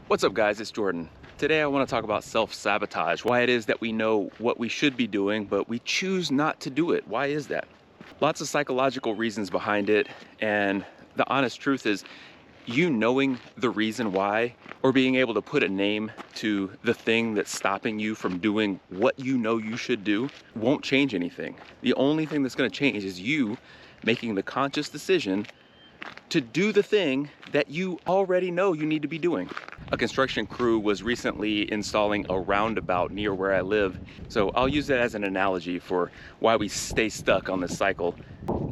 What's up guys, it's Jordan. Today I want to talk about self-sabotage, why it is that we know what we should be doing, but we choose not to do it. Why is that? Lots of psychological reasons behind it, and the honest truth is, you knowing the reason why, or being able to put a name to the thing that's stopping you from doing what you know you should do, won't change anything. The only thing that's going to change is you making the conscious decision to do the thing that you already know you need to be doing. A construction crew was recently installing a roundabout near where I live, so I'll use that as an analogy for why we stay stuck on this cycle.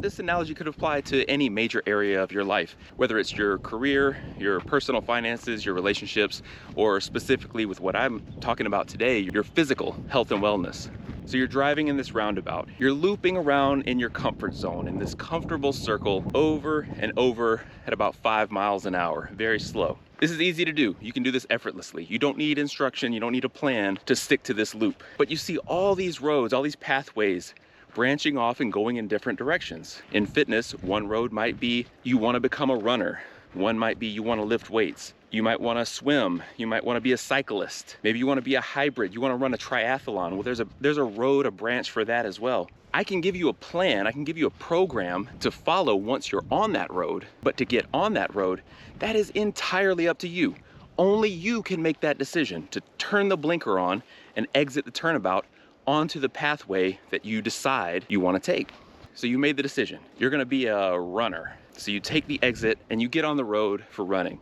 This analogy could apply to any major area of your life, whether it's your career, your personal finances, your relationships, or specifically with what I'm talking about today, your physical health and wellness. So you're driving in this roundabout, you're looping around in your comfort zone in this comfortable circle over and over at about 5 miles an hour, very slow. This is easy to do. You can do this effortlessly. You don't need instruction, you don't need a plan to stick to this loop. But you see all these roads, all these pathways branching off and going in different directions. In fitness, one road might be you want to become a runner. One might be you want to lift weights. You might want to swim. You might want to be a cyclist. Maybe you want to be a hybrid. You want to run a triathlon. Well, there's a road, a branch for that as well. I can give you a plan. I can give you a program to follow once you're on that road. But to get on that road, that is entirely up to you. Only you can make that decision to turn the blinker on and exit the turnabout onto the pathway that you decide you want to take. So you made the decision. You're going to be a runner. So you take the exit and you get on the road for running.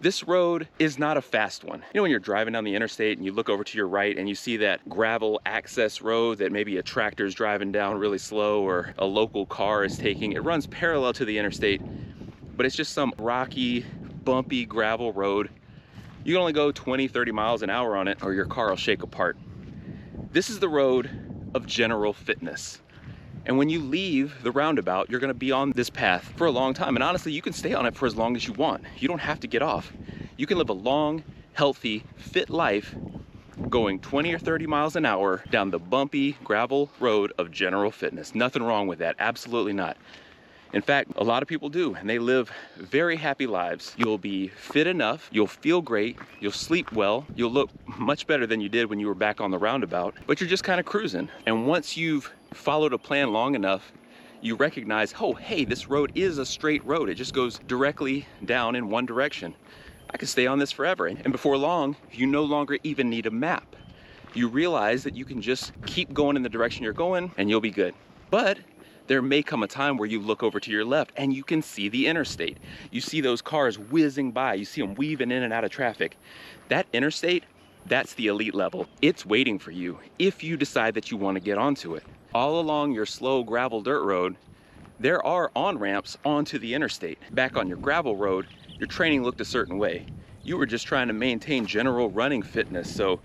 This road is not a fast one. You know when you're driving down the interstate and you look over to your right and you see that gravel access road that maybe a tractor's driving down really slow or a local car is taking. It runs parallel to the interstate, but it's just some rocky, bumpy gravel road. You can only go 20, 30 miles an hour on it or your car will shake apart. This is the road of general fitness. And when you leave the roundabout, you're gonna be on this path for a long time. And honestly, you can stay on it for as long as you want. You don't have to get off. You can live a long, healthy, fit life going 20 or 30 miles an hour down the bumpy gravel road of general fitness. Nothing wrong with that, absolutely not. In fact, a lot of people do, and they live very happy lives. You'll be fit enough, you'll feel great, you'll sleep well, you'll look much better than you did when you were back on the roundabout, but you're just kind of cruising. And once you've followed a plan long enough, you recognize, oh, hey, this road is a straight road. It just goes directly down in one direction. I can stay on this forever. And before long, you no longer even need a map. You realize that you can just keep going in the direction you're going and you'll be good. But there may come a time where you look over to your left and you can see the interstate. You see those cars whizzing by. You see them weaving in and out of traffic. That interstate, that's the elite level. It's waiting for you if you decide that you want to get onto it. All along your slow gravel dirt road, there are on-ramps onto the interstate. Back on your gravel road, your training looked a certain way. You were just trying to maintain general running fitness. So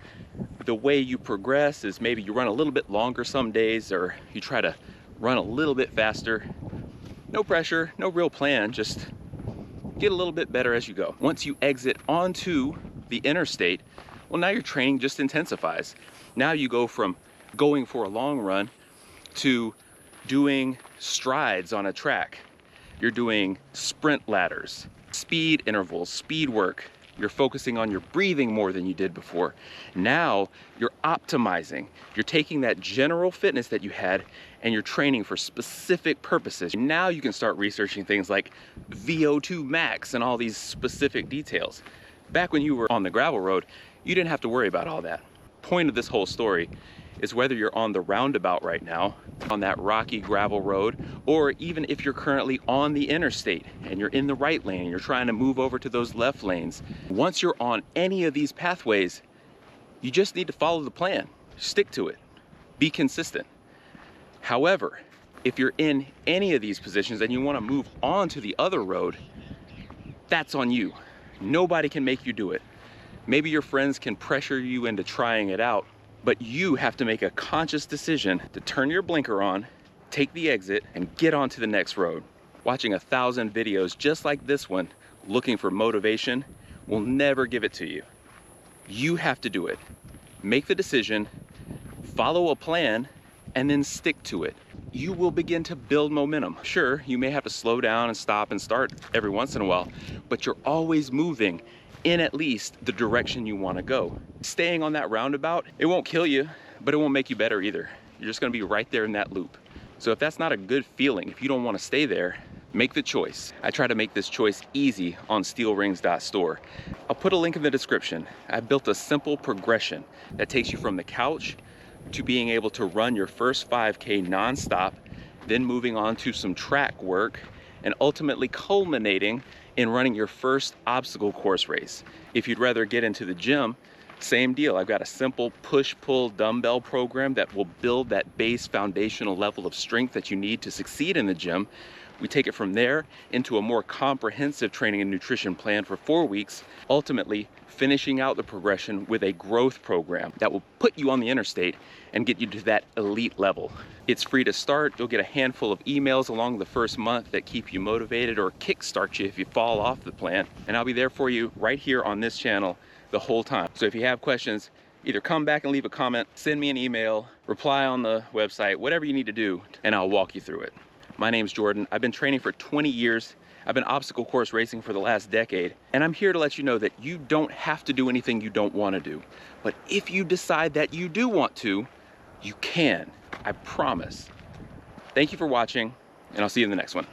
the way you progress is maybe you run a little bit longer some days, or you try to run a little bit faster. No pressure, no real plan, just get a little bit better as you go. Once you exit onto the interstate, well, now your training just intensifies. Now you go from going for a long run to doing strides on a track. You're doing sprint ladders, speed intervals, speed work. You're focusing on your breathing more than you did before. Now you're optimizing. You're taking that general fitness that you had and you're training for specific purposes. Now you can start researching things like VO2 max and all these specific details. Back when you were on the gravel road, you didn't have to worry about all that. Point of this whole story is whether you're on the roundabout right now, on that rocky gravel road, or even if you're currently on the interstate and you're in the right lane, you're trying to move over to those left lanes. Once you're on any of these pathways, you just need to follow the plan. Stick to it. Be consistent. However, if you're in any of these positions and you want to move on to the other road, that's on you. Nobody can make you do it. Maybe your friends can pressure you into trying it out, but you have to make a conscious decision to turn your blinker on, take the exit, and get onto the next road. Watching 1,000 videos just like this one, looking for motivation, will never give it to you. You have to do it. Make the decision, follow a plan, and then stick to it. You will begin to build momentum. Sure, you may have to slow down and stop and start every once in a while, but you're always moving in at least the direction you want to go. Staying on that roundabout, it won't kill you, but it won't make you better either. You're just going to be right there in that loop. So if that's not a good feeling, if you don't want to stay there, make the choice. I try to make this choice easy on STEELRINGS.store. I'll put a link in the description. I built a simple progression that takes you from the couch to being able to run your first 5K nonstop, then moving on to some track work, and ultimately culminating in running your first obstacle course race. If you'd rather get into the gym, same deal. I've got a simple push-pull dumbbell program that will build that base foundational level of strength that you need to succeed in the gym. We take it from there into a more comprehensive training and nutrition plan for 4 weeks, ultimately finishing out the progression with a growth program that will put you on the interstate and get you to that elite level. It's free to start. You'll get a handful of emails along the first month that keep you motivated or kickstart you if you fall off the plan. And I'll be there for you right here on this channel the whole time. So if you have questions, either come back and leave a comment, send me an email, reply on the website, whatever you need to do, and I'll walk you through it. My name's Jordan. I've been training for 20 years. I've been obstacle course racing for the last decade, and I'm here to let you know that you don't have to do anything you don't want to do. But if you decide that you do want to, you can. I promise. Thank you for watching, and I'll see you in the next one.